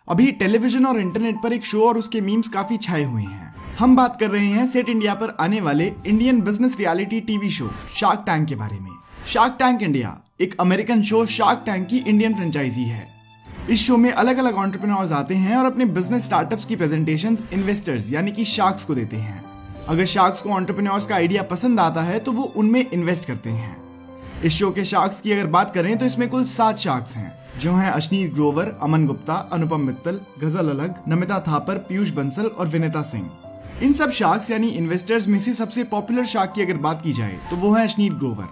अभी टेलीविजन और इंटरनेट पर एक शो और उसके मीम्स काफी छाए हुए हैं। हम बात कर रहे हैं सेट इंडिया पर आने वाले Indian business reality TV show shark tank के बारे में। शार्क टैंक इंडिया एक अमेरिकन शो शार्क टैंक की इंडियन फ्रेंचाइजी है। इस शो में अलग अलग एंटरप्रेन्योर्स आते हैं और अपने बिजनेस स्टार्टअप्स की प्रेजेंटेशंस इन्वेस्टर्स यानी कि शार्क्स को देते हैं। अगर शार्क्स को एंटरप्रेन्योर्स का आइडिया पसंद आता है तो वो उनमें इन्वेस्ट करते हैं। इस शो के शार्क्स की अगर बात करें तो इसमें कुल 7 शार्क्स हैं, जो हैं अश्नीर ग्रोवर, अमन गुप्ता, अनुपम मित्तल, गजल अलग, नमिता थापर, पीयूष बंसल और विनीता सिंह। इन सब शार्क्स यानी इन्वेस्टर्स में से सबसे पॉपुलर शार्क की अगर बात की जाए तो वो है अश्नीर ग्रोवर।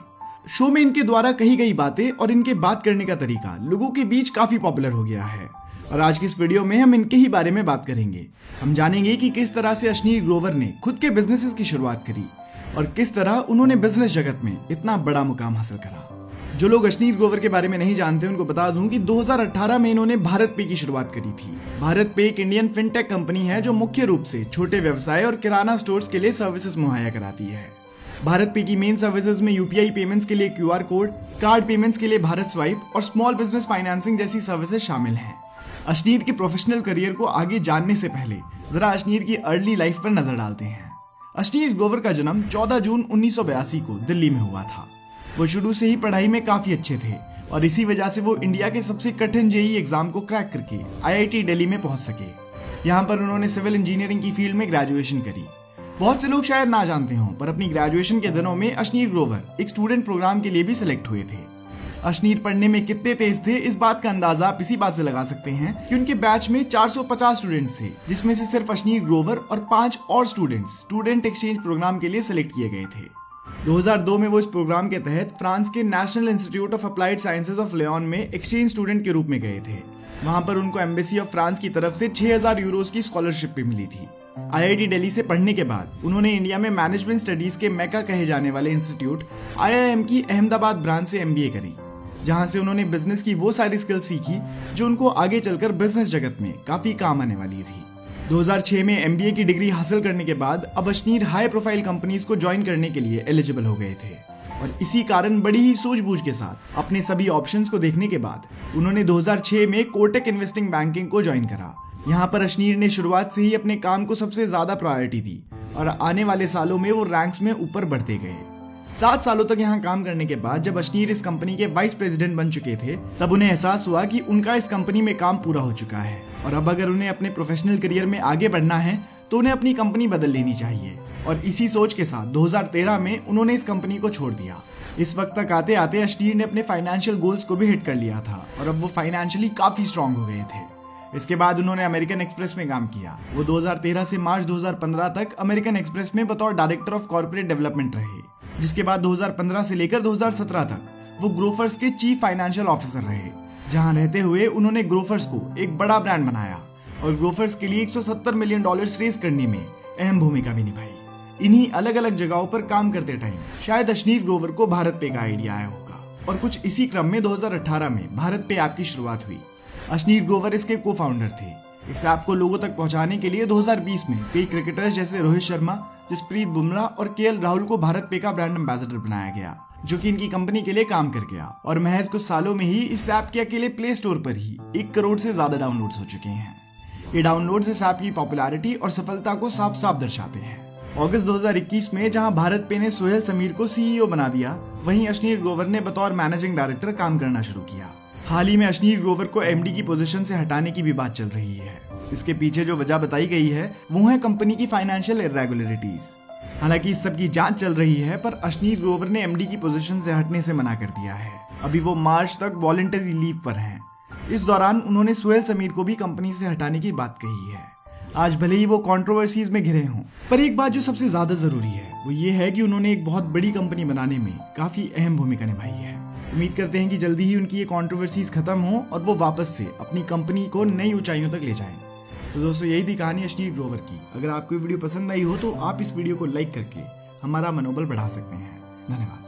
शो में इनके द्वारा कही गई बातें और इनके बात करने का तरीका लोगों के बीच काफी पॉपुलर हो गया है और आज की इस वीडियो में हम इनके ही बारे में बात करेंगे। हम जानेंगे कि किस तरह से अश्नीर ग्रोवर ने खुद के बिजनेसेस की शुरुआत करी और किस तरह उन्होंने बिजनेस जगत में इतना बड़ा मुकाम हासिल करा। जो लोग अश्नीर ग्रोवर के बारे में नहीं जानते उनको बता दूं कि 2018 में इन्होंने भारत पे की शुरुआत करी थी। भारत पे एक इंडियन फिनटेक कंपनी है जो मुख्य रूप से छोटे व्यवसाय और किराना स्टोर्स के लिए सर्विसेज मुहैया कराती है। भारत पे की मेन सर्विसेज में यूपीआई पेमेंट्स के लिए क्यूआर कोड, कार्ड पेमेंट्स के लिए भारत स्वाइप और स्मॉल बिजनेस फाइनेंसिंग जैसी सर्विसेज शामिल हैं। अश्नीर के प्रोफेशनल करियर को आगे जानने से पहले जरा अश्नीर की अर्ली लाइफ पर नजर डालते हैं। अश्नीर ग्रोवर का जन्म 14 जून 1982 को दिल्ली में हुआ था। वो शुरू से ही पढ़ाई में काफी अच्छे थे और इसी वजह से वो इंडिया के सबसे कठिन जेईई एग्जाम को क्रैक करके आईआईटी दिल्ली में पहुंच सके। यहाँ पर उन्होंने सिविल इंजीनियरिंग की फील्ड में ग्रेजुएशन करी। बहुत से लोग शायद ना जानते हों पर अपनी ग्रेजुएशन के दिनों में अश्नीर ग्रोवर एक स्टूडेंट प्रोग्राम के लिए भी सिलेक्ट हुए थे। अश्नीर पढ़ने में कितने तेज थे इस बात का अंदाजा आप इसी बात से लगा सकते हैं कि उनके बैच में 450 स्टूडेंट्स थे, जिसमें से सिर्फ अश्नीर ग्रोवर और 5 और स्टूडेंट्स स्टूडेंट एक्सचेंज प्रोग्राम के लिए सिलेक्ट किए गए थे। 2002 में वो इस प्रोग्राम के तहत फ्रांस के National Institute of Applied Sciences of Lyon में एक्सचेंज स्टूडेंट के रूप में गए थे। वहां पर उनको एम्बेसी ऑफ फ्रांस की तरफ से 6000 यूरोस की स्कॉलरशिप भी मिली थी। आईआईटी दिल्ली से पढ़ने के बाद उन्होंने इंडिया में मैनेजमेंट स्टडीज के मेका कहे जाने वाले इंस्टीट्यूट आईआईएम की अहमदाबाद ब्रांच से एमबीए करी, जहां से उन्होंने बिजनेस की वो सारी स्किल सीखी जो उनको आगे चलकर बिजनेस जगत में काफी काम आने वाली थी। 2006 में एमबीए की डिग्री हासिल करने के बाद अब अश्नीर हाई प्रोफाइल कंपनीज को ज्वाइन करने के लिए एलिजिबल हो गए थे और इसी कारण बड़ी ही सूझबूझ के साथ अपने सभी ऑप्शंस को देखने के बाद उन्होंने 2006 में कोटक इन्वेस्टिंग बैंकिंग को ज्वाइन करा। यहाँ पर अश्नीर ने शुरुआत से ही अपने काम को सबसे ज्यादा प्रायोरिटी दी और आने वाले सालों में वो रैंक्स में ऊपर बढ़ते गए। 7 सालों तक यहाँ काम करने के बाद जब अश्नीर इस कंपनी के वाइस प्रेसिडेंट बन चुके थे तब उन्हें एहसास हुआ कि उनका इस कंपनी में काम पूरा हो चुका है और अब अगर उन्हें अपने प्रोफेशनल करियर में आगे बढ़ना है तो उन्हें अपनी कंपनी बदल लेनी चाहिए और इसी सोच के साथ 2013 में उन्होंने इस कंपनी को छोड़ दिया। इस वक्त तक आते आते अश्नीर ने अपने फाइनेंशियल गोल्स को भी हिट कर लिया था और अब वो फाइनेंशियली काफी स्ट्रांग हो गए थे। इसके बाद उन्होंने अमेरिकन एक्सप्रेस में काम किया। वो 2013 से मार्च 2015 तक अमेरिकन एक्सप्रेस में बतौर डायरेक्टर ऑफ कॉर्पोरेट डेवलपमेंट रहे, जिसके बाद 2015 से लेकर 2017 तक वो ग्रोफर्स के चीफ फाइनेंशियल ऑफिसर रहे, जहां रहते हुए उन्होंने ग्रोफर्स को एक बड़ा ब्रांड बनाया और ग्रोफर्स के लिए $170 मिलियन रेज करने में अहम भूमिका भी निभाई। इन्हीं अलग अलग जगहों पर काम करते टाइम शायद अश्नीर ग्रोवर को भारत पे का आइडिया आया होगा और कुछ इसी क्रम में 2018 में भारत पे ऐप की शुरुआत हुई। अश्नीर ग्रोवर इसके को फाउंडर थे। इस ऐप को लोगों तक पहुंचाने के लिए 2020 में कई क्रिकेटर्स जैसे रोहित शर्मा, जसप्रीत बुमराह और केएल राहुल को भारत पे का ब्रांड एम्बेसडर बनाया गया, जो कि इनकी कंपनी के लिए काम कर गया और महज कुछ सालों में ही इस ऐप के अकेले प्ले स्टोर पर ही 1 करोड़ से ज्यादा डाउनलोड्स हो चुके हैं। ये डाउनलोड्स इस ऐप की पॉपुलैरिटी और सफलता को साफ साफ दर्शाते हैं। अगस्त 2021 में जहां भारत पे ने सोहेल समीर को सीईओ बना दिया, वहीं अश्नीर ग्रोवर ने बतौर मैनेजिंग डायरेक्टर काम करना शुरू किया। हाल ही में अश्नीर ग्रोवर को एमडी की पोजीशन से हटाने की भी बात चल रही है। इसके पीछे जो वजह बताई गई है वो है कंपनी की फाइनेंशियल इरेगुलरिटीज। हालांकि इस सब की जांच चल रही है पर अश्नीर ग्रोवर ने एमडी की पोजीशन से हटने से मना कर दिया है। अभी वो मार्च तक वॉलंटरी लीव पर हैं। इस दौरान उन्होंने सोहेल समीर को भी कंपनी से हटाने की बात कही है। आज भले ही वो कंट्रोवर्सीज में घिरे हों, पर एक बात जो सबसे ज्यादा जरूरी है वो ये है कि उन्होंने एक बहुत बड़ी कंपनी बनाने में काफी अहम भूमिका निभाई है। उम्मीद करते हैं कि जल्दी ही उनकी ये कंट्रोवर्सीज खत्म हो और वो वापस से अपनी कंपनी को नई ऊंचाइयों तक ले जाएं। तो दोस्तों यही थी कहानी अश्नीर ग्रोवर की। अगर आपको वीडियो पसंद आई हो तो आप इस वीडियो को लाइक करके हमारा मनोबल बढ़ा सकते हैं। धन्यवाद।